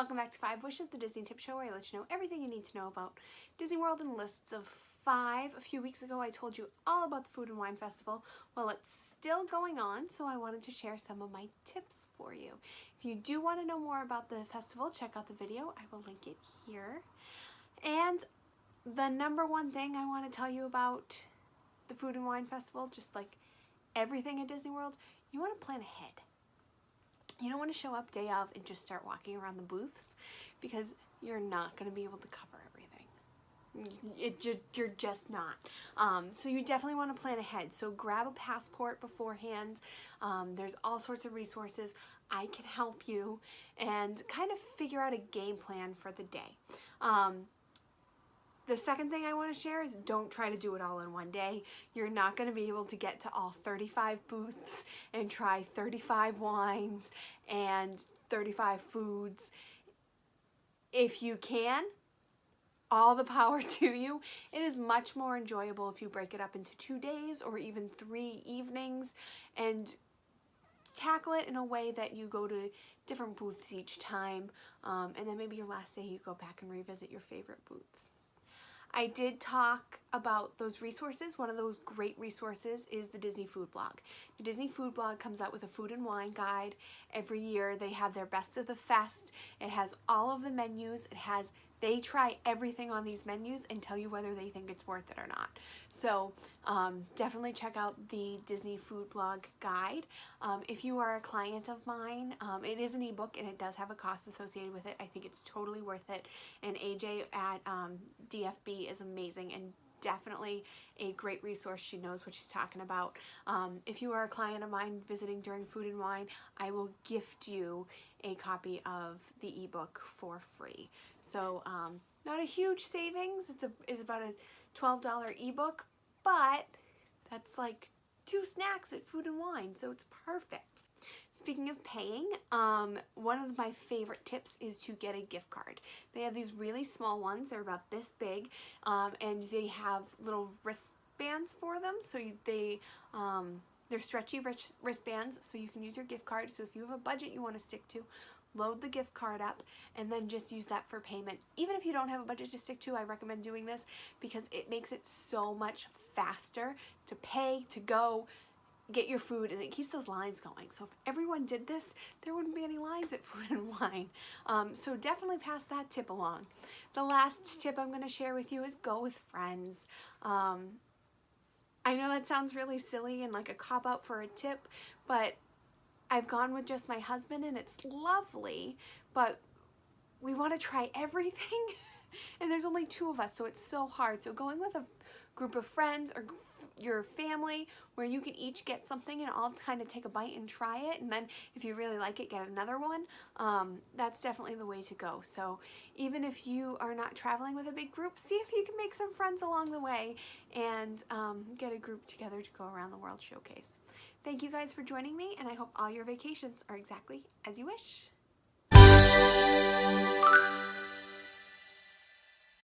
welcome back to 5 Wishes, the Disney Tip Show, where I let you know everything you need to know about Disney World in lists of 5. A few weeks ago I told you all about the Food and Wine Festival. Well, it's still going on, so I wanted to share some of my tips for you. If you do want to know more about the festival, check out the video. I will link it here. And the number one thing I want to tell you about the Food and Wine Festival, just like everything at Disney World, you want to plan ahead. You don't want to show up day of and just start walking around the booths, because you're not going to be able to cover everything. You're just not. So you definitely want to plan ahead. So grab a passport beforehand. There's all sorts of resources. I can help you and kind of figure out a game plan for the day. The second thing I want to share is don't try to do it all in one day. You're not going to be able to get to all 35 booths and try 35 wines and 35 foods. If you can, all the power to you. It is much more enjoyable if you break it up into 2 days or even 3 evenings and tackle it in a way that you go to different booths each time, and then maybe your last day you go back and revisit your favorite booths. I did talk about those resources. One of those great resources is the Disney Food Blog. The Disney Food Blog comes out with a food and wine guide every year. They have their Best of the Fest. It has all of the menus. They try everything on these menus and tell you whether they think it's worth it or not. So definitely check out the Disney Food Blog guide. If you are a client of mine, it is an ebook and it does have a cost associated with it. I think it's totally worth it. And AJ at DFB is amazing and definitely a great resource. She knows what she's talking about. If you are a client of mine visiting during Food and Wine, I will gift you a copy of the ebook for free. So not a huge savings. It's about a $12 ebook, but that's like 2 snacks at Food and Wine, so it's perfect. Speaking of paying, one of my favorite tips is to get a gift card. They have these really small ones. They're about this big, and they have little wristbands for them. So they're stretchy wristbands, so you can use your gift card. So if you have a budget you want to stick to, load the gift card up and then just use that for payment. Even if you don't have a budget to stick to, I recommend doing this because it makes it so much faster to pay, to go get your food, and it keeps those lines going. So if everyone did this, there wouldn't be any lines at Food and Wine. So definitely pass that tip along. The last tip I'm going to share with you is go with friends. I know that sounds really silly and like a cop-out for a tip, but I've gone with just my husband and it's lovely, but we want to try everything and there's only 2 of us, so it's so hard. So going with a group of friends or your family where you can each get something and all kind of take a bite and try it, and then if you really like it, get another one, that's definitely the way to go. So even if you are not traveling with a big group, see if you can make some friends along the way and get a group together to go around the World Showcase. Thank you guys for joining me, and I hope all your vacations are exactly as you wish.